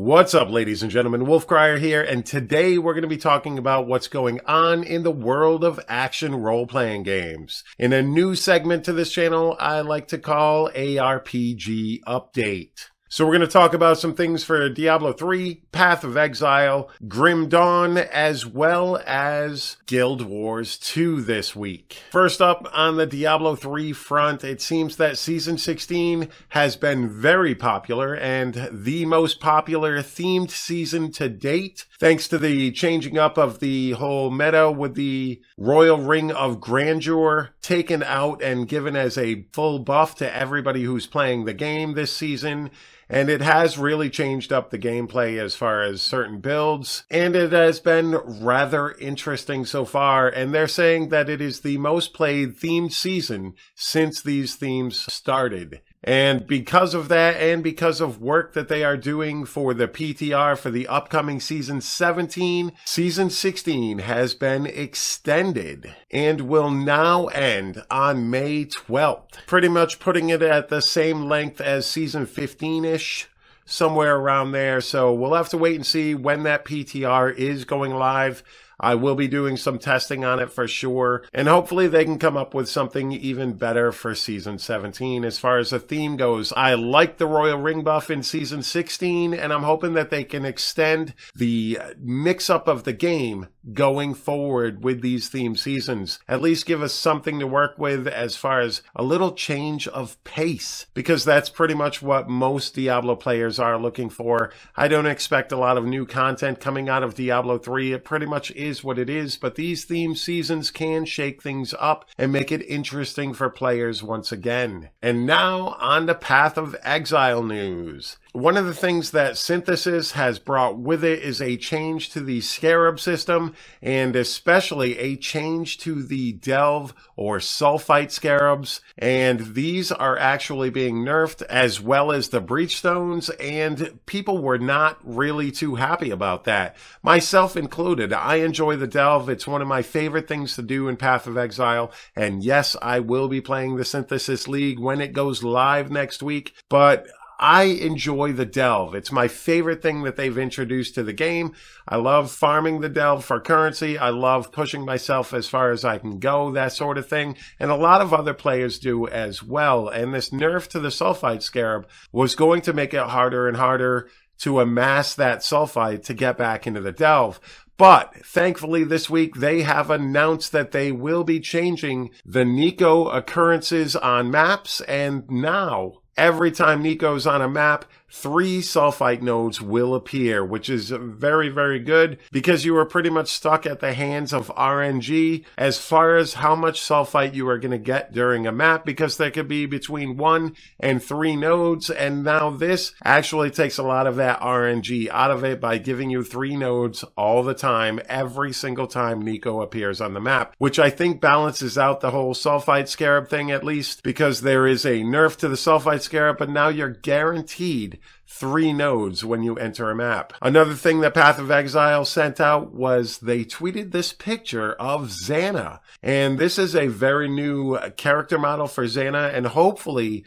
What's up, ladies and gentlemen? Wolfcryer here, and today we're going to be talking about what's going on in the world of action role-playing games. In a new segment to this channel, I like to call ARPG Update. So we're going to talk about some things for Diablo 3, Path of Exile, Grim Dawn, as well as Guild Wars 2 this week. First up, on the Diablo 3 front, it seems that Season 16 has been very popular and the most popular themed season to date, thanks to the changing up of the whole meta with the Royal Ring of Grandeur taken out and given as a full buff to everybody who's playing the game this season. And it has really changed up the gameplay as far as certain builds, and it has been rather interesting so far, and they're saying that it is the most played themed season since these themes started. And because of that, and because of work that they are doing for the PTR for the upcoming Season 17, Season 16 has been extended and will now end on May 12th. Pretty much putting it at the same length as Season 15-ish, somewhere around there. So we'll have to wait and see when that PTR is going live. I will be doing some testing on it for sure, and hopefully they can come up with something even better for Season 17 as far as the theme goes. I like the Royal Ring buff in Season 16, and I'm hoping that they can extend the mix-up of the game going forward with these theme seasons. At least give us something to work with as far as a little change of pace, because that's pretty much what most Diablo players are looking for. I don't expect a lot of new content coming out of Diablo 3. It pretty much is what it is, but these theme seasons can shake things up and make it interesting for players once again. And now on the Path of Exile news. One of the things that Synthesis has brought with it is a change to the Scarab system, and especially a change to the Delve or Sulphite Scarabs, and these are actually being nerfed, as well as the Breachstones, and people were not really too happy about that. Myself included. I enjoy the Delve. It's one of my favorite things to do in Path of Exile, and yes, I will be playing the Synthesis League when it goes live next week, but I enjoy the Delve. It's my favorite thing that they've introduced to the game. I love farming the Delve for currency. I love pushing myself as far as I can go, that sort of thing. And a lot of other players do as well. And this nerf to the Sulphite Scarab was going to make it harder and harder to amass that Sulphite to get back into the Delve. But thankfully this week they have announced that they will be changing the Nico occurrences on maps, and now every time Nico's on a map, 3 Sulphite nodes will appear, which is very, very good, because you were pretty much stuck at the hands of RNG as far as how much Sulphite you are going to get during a map, because there could be between 1 and 3 nodes, and now this actually takes a lot of that RNG out of it by giving you 3 nodes all the time, every single time Nico appears on the map, which I think balances out the whole Sulphite Scarab thing, at least, because there is a nerf to the Sulphite Scarab, but now you're guaranteed 3 nodes when you enter a map. Another thing that Path of Exile sent out was they tweeted this picture of Xana. And this is a very new character model for Xana, and hopefully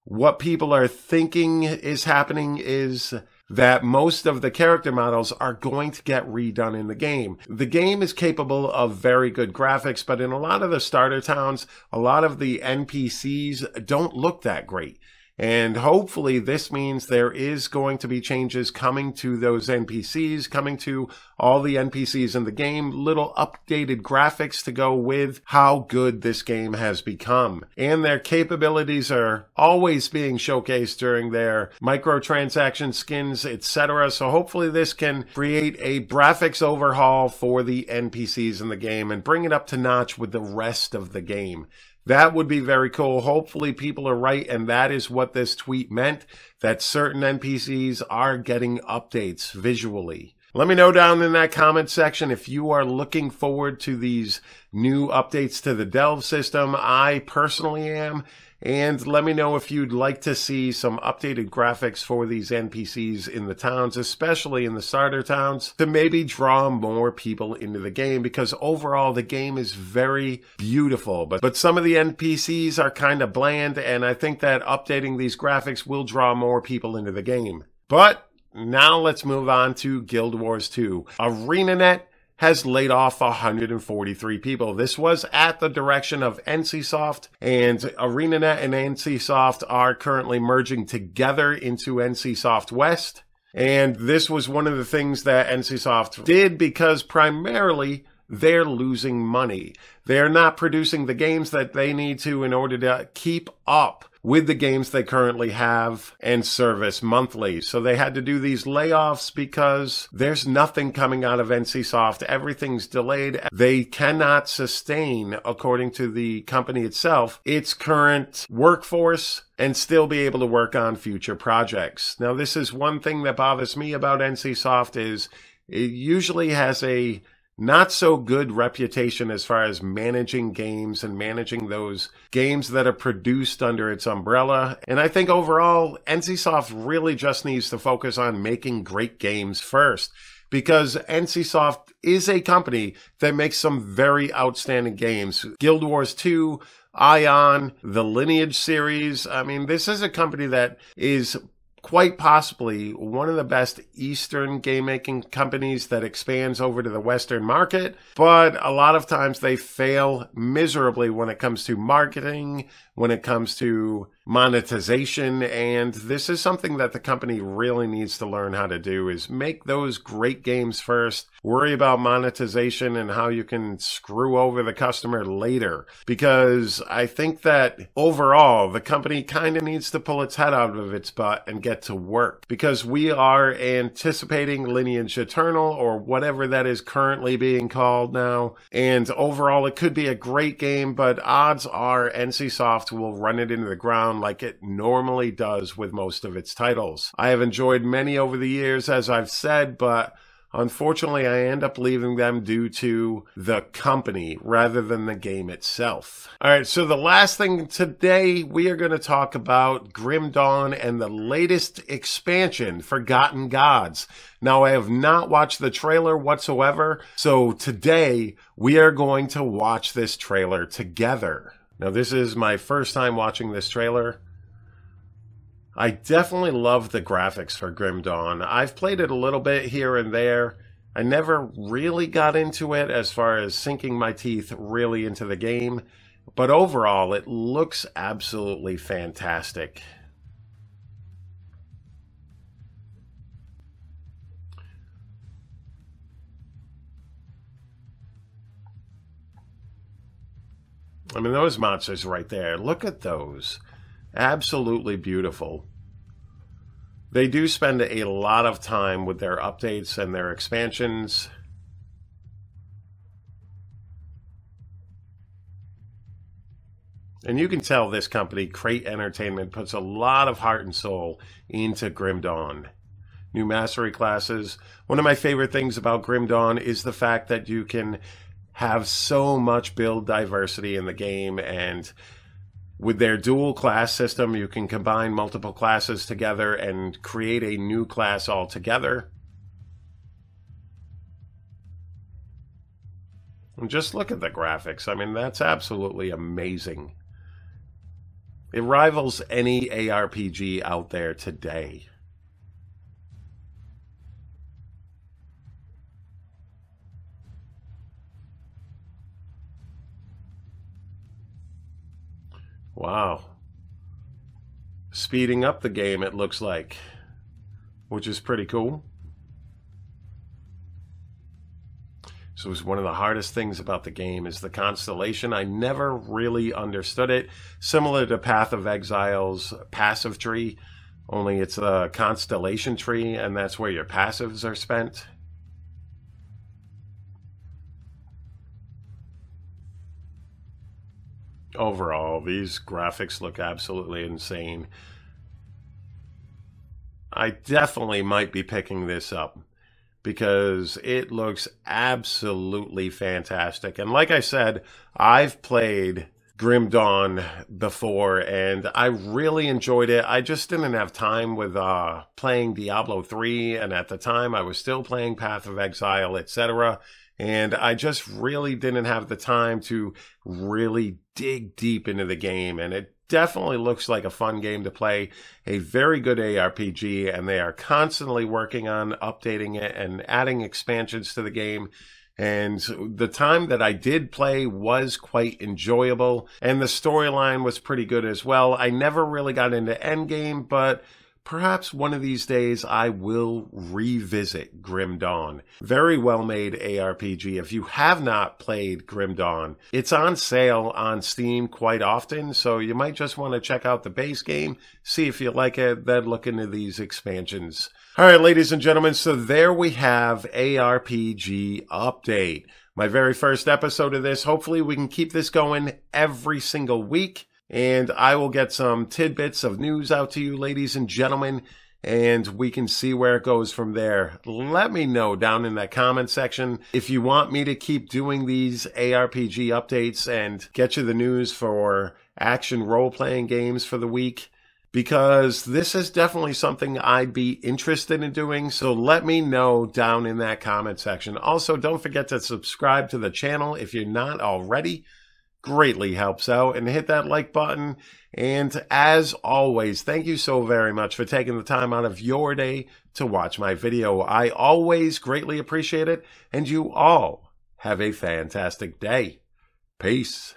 what people are thinking is happening is that most of the character models are going to get redone in the game. The game is capable of very good graphics, but in a lot of the starter towns, a lot of the NPCs don't look that great. And hopefully this means there is going to be changes coming to those NPCs, coming to all the NPCs in the game, little updated graphics to go with how good this game has become. And their capabilities are always being showcased during their microtransaction skins, etc. So hopefully this can create a graphics overhaul for the NPCs in the game and bring it up to notch with the rest of the game. That would be very cool. Hopefully people are right, and that is what this tweet meant, that certain NPCs are getting updates visually. Let me know down in that comment section if you are looking forward to these new updates to the Delve system. I personally am. And let me know if you'd like to see some updated graphics for these NPCs in the towns, especially in the starter towns, to maybe draw more people into the game, because overall the game is very beautiful. But some of the NPCs are kind of bland, and I think that updating these graphics will draw more people into the game. But Now let's move on to Guild Wars 2. ArenaNet has laid off 143 people. This was at the direction of NCSoft, and ArenaNet and NCSoft are currently merging together into NCSoft West. And this was one of the things that NCSoft did because primarily they're losing money. They're not producing the games that they need to in order to keep up with the games they currently have and service monthly. So they had to do these layoffs because there's nothing coming out of NCSoft. Everything's delayed. They cannot sustain, according to the company itself, its current workforce and still be able to work on future projects. Now, this is one thing that bothers me about NCSoft is it usually has a not so good reputation as far as managing games and managing those games that are produced under its umbrella. And I think overall, NCSoft really just needs to focus on making great games first, because NCSoft is a company that makes some very outstanding games. Guild Wars 2, Ion, the Lineage series. I mean, this is a company that is quite possibly one of the best Eastern game making companies that expands over to the Western market, but a lot of times they fail miserably when it comes to marketing, when it comes to monetization, and this is something that the company really needs to learn how to do, is make those great games first, worry about monetization and how you can screw over the customer later, because I think that overall the company kind of needs to pull its head out of its butt and get to work, because we are anticipating Lineage Eternal, or whatever that is currently being called now, and overall it could be a great game, but odds are NCSoft will run it into the ground like it normally does with most of its titles. I have enjoyed many over the years, as I've said, but unfortunately I end up leaving them due to the company rather than the game itself. Alright, so the last thing today, we are going to talk about Grim Dawn and the latest expansion, Forgotten Gods. Now, I have not watched the trailer whatsoever, so today we are going to watch this trailer together. Now, this is my first time watching this trailer. I definitely love the graphics for Grim Dawn. I've played it a little bit here and there. I never really got into it as far as sinking my teeth really into the game. But overall, it looks absolutely fantastic. I mean, those monsters right there, look at those. Absolutely beautiful. They do spend a lot of time with their updates and their expansions. And you can tell this company, Crate Entertainment, puts a lot of heart and soul into Grim Dawn. New mastery classes. One of my favorite things about Grim Dawn is the fact that you can have so much build diversity in the game, and with their dual class system, you can combine multiple classes together and create a new class altogether. And just look at the graphics. I mean, that's absolutely amazing. It rivals any ARPG out there today. Wow. Speeding up the game, it looks like, which is pretty cool. So it's one of the hardest things about the game is the constellation. I never really understood it. Similar to Path of Exile's passive tree, only it's a constellation tree, and that's where your passives are spent. Overall, these graphics look absolutely insane. I definitely might be picking this up because it looks absolutely fantastic. And like I said, I've played Grim Dawn before and I really enjoyed it. I just didn't have time with playing Diablo 3, and at the time I was still playing Path of Exile, etc. And I just really didn't have the time to really dig deep into the game, and it definitely looks like a fun game to play, a very good ARPG, and they are constantly working on updating it and adding expansions to the game. And the time that I did play was quite enjoyable, and the storyline was pretty good as well. I never really got into endgame, but perhaps one of these days I will revisit Grim Dawn. Very well made ARPG. If you have not played Grim Dawn, it's on sale on Steam quite often, so you might just want to check out the base game, see if you like it, then look into these expansions. All right, ladies and gentlemen, so there we have ARPG Update. My very first episode of this. Hopefully we can keep this going every single week. And I will get some tidbits of news out to you, ladies and gentlemen, and we can see where it goes from there. Let me know down in that comment section if you want me to keep doing these ARPG updates and get you the news for action role-playing games for the week, because this is definitely something I'd be interested in doing, so let me know down in that comment section. Also, don't forget to subscribe to the channel if you're not already. Greatly helps out, and hit that like button. And as always, thank you so very much for taking the time out of your day to watch my video. I always greatly appreciate it, and you all have a fantastic day. Peace.